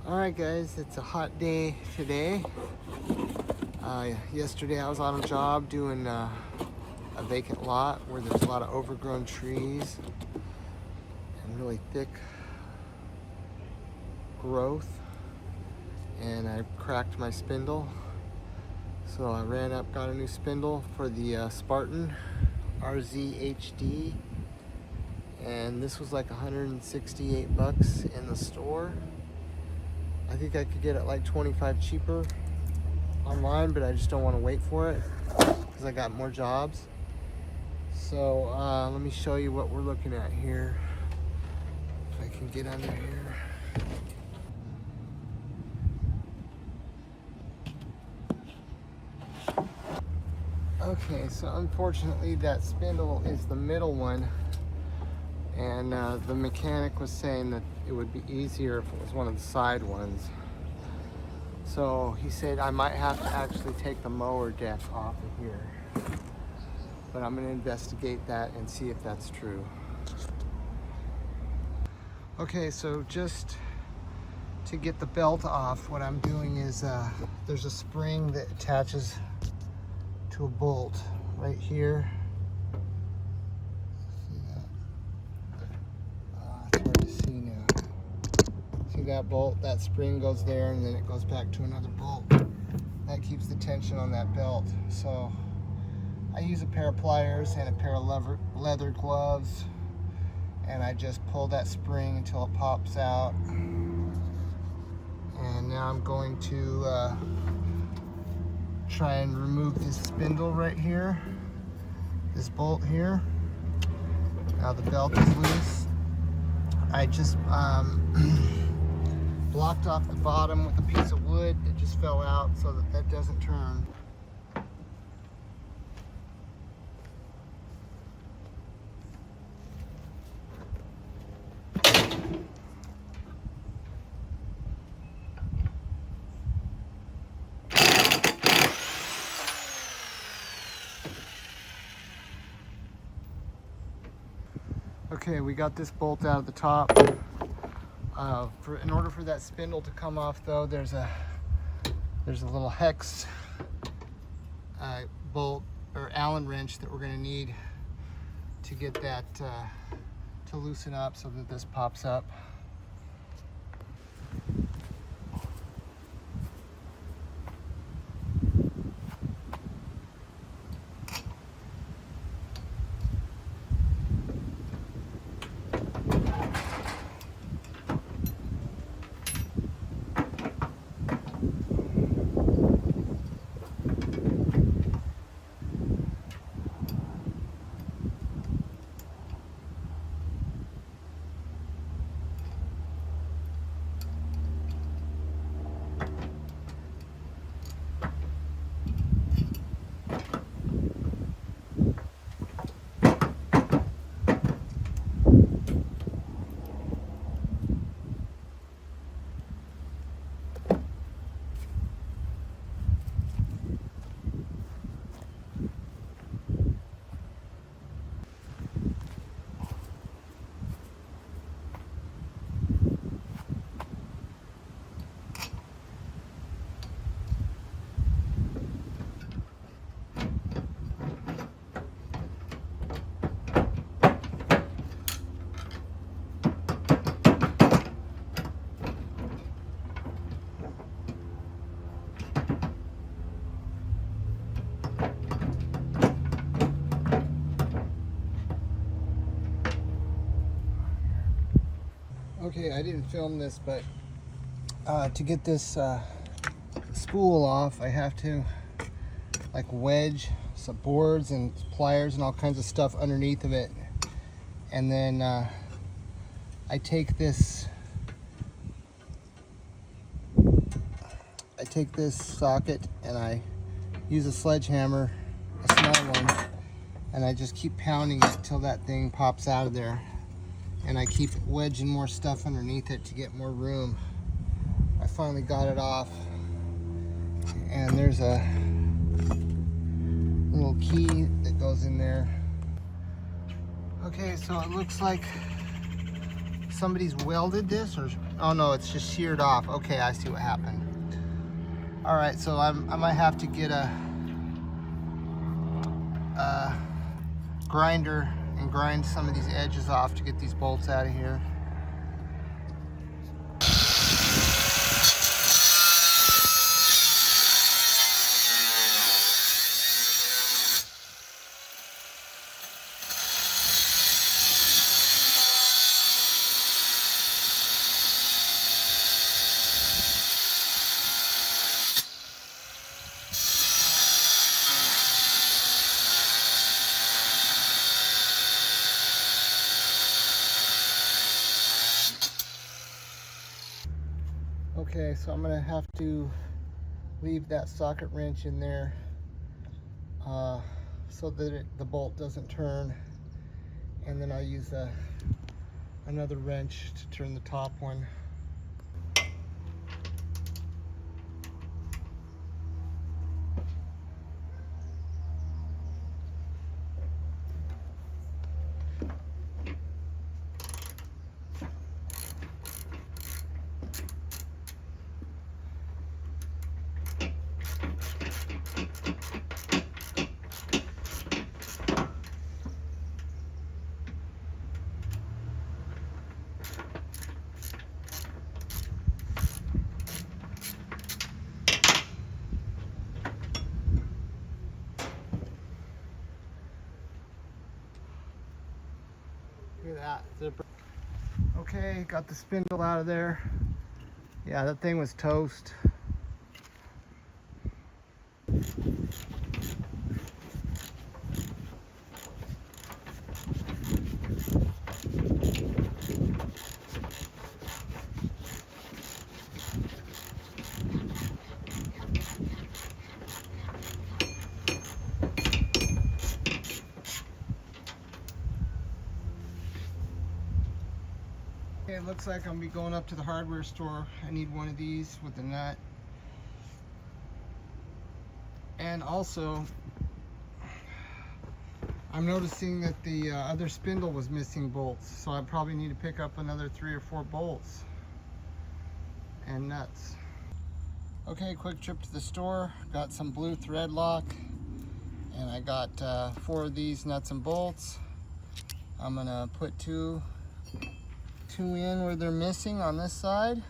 Alright guys, it's a hot day today. Yesterday I was on a job doing a vacant lot where there's a lot of overgrown trees and really thick growth, and I cracked my spindle. So I ran up, got a new spindle for the Spartan RZHD, and this was like 168 bucks in the store. I think I could get it like 25 cheaper online, but I just don't want to wait for it because I got more jobs. So let me show you what we're looking at here. If I can get under here. Okay, so unfortunately that spindle is the middle one, and the mechanic was saying that it would be easier if it was one of the side ones. So he said I might have to actually take the mower deck off of here, but I'm going to investigate that and see if that's true. Okay, so just to get the belt off, what I'm doing is there's a spring that attaches to a bolt right here. See that? It's hard to see now. See that bolt? That spring goes there and then it goes back to another bolt. That keeps the tension on that belt. So I use a pair of pliers and a pair of leather gloves, and I just pull that spring until it pops out. And now I'm going to try and remove this spindle right here, this bolt here. Now the belt is loose. I just blocked off the bottom with a piece of wood that just fell out so that that doesn't turn. Okay, we got this bolt out of the top. In order for that spindle to come off, though, there's a little hex bolt or Allen wrench that we're going to need to get that to loosen up so that this pops up. Okay, I didn't film this, but to get this spool off, I have to like wedge some boards and pliers and all kinds of stuff underneath of it, and then I take this socket and I use a sledgehammer, a small one, and I just keep pounding it till that thing pops out of there. And I keep wedging more stuff underneath it to get more room. I finally got it off, and there's a little key that goes in there. Okay, so it looks like somebody's welded this or Oh no, it's just sheared off. Okay, I see what happened. All right, so I might have to get a grinder and grind some of these edges off to get these bolts out of here. Okay, so I'm gonna have to leave that socket wrench in there so that the bolt doesn't turn, and then I'll use another wrench to turn the top one. Look at that. Okay, got the spindle out of there. Yeah, that thing was toast. Okay, it looks like I'm gonna be going up to the hardware store. I need one of these with the nut. And also, I'm noticing that the other spindle was missing bolts, so I probably need to pick up another 3 or 4 bolts and nuts. Okay, quick trip to the store. Got some blue thread lock, and I got 4 of these nuts and bolts. I'm gonna put two in where they're missing on this side.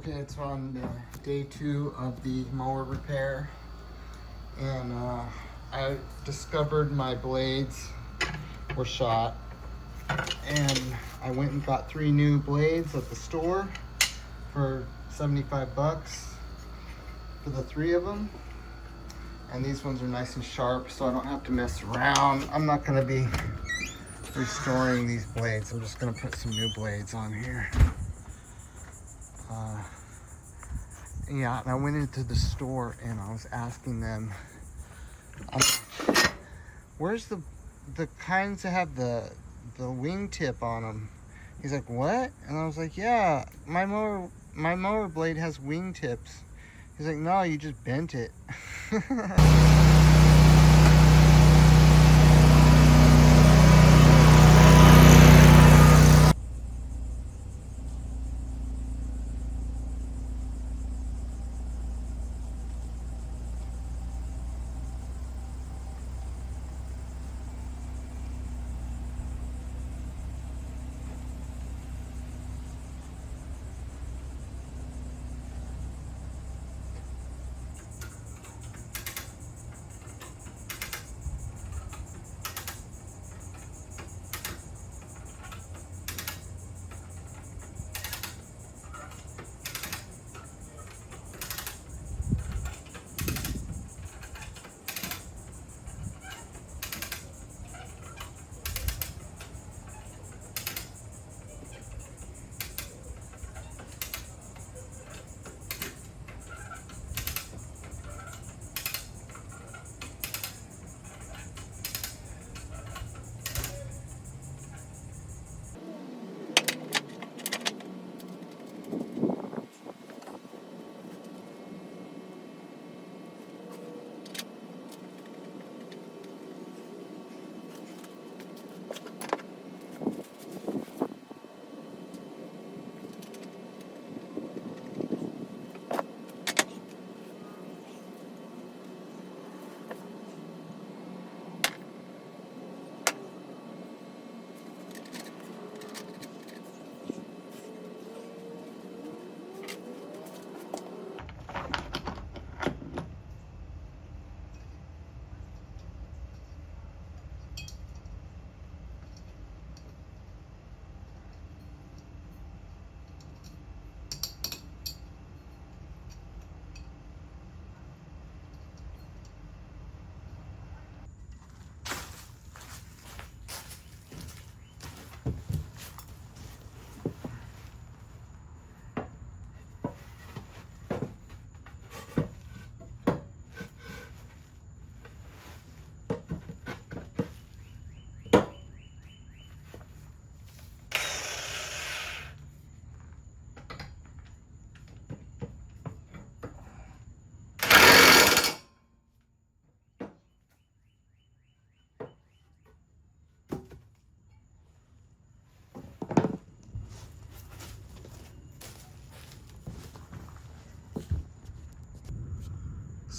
Okay, it's on day 2 of the mower repair, and I discovered my blades were shot, and I went and got 3 new blades at the store for 75 bucks for the 3 of them, and these ones are nice and sharp, so I don't have to mess around. I'm not going to be restoring these blades. I'm just going to put some new blades on here. Yeah, and I went into the store and I was asking them, where's the kinds that have the wingtip on them? He's like, what? And I was like, yeah, my mower blade has wingtips. He's like, no, you just bent it.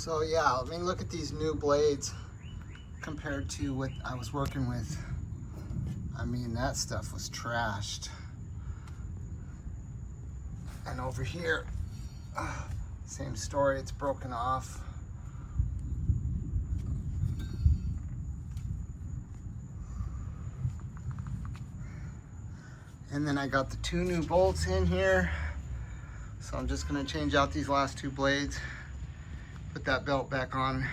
So yeah, I mean, look at these new blades compared to what I was working with. I mean, that stuff was trashed. And over here, same story, it's broken off. And then I got the 2 new bolts in here. So I'm just gonna change out these last 2 blades, put that belt back on.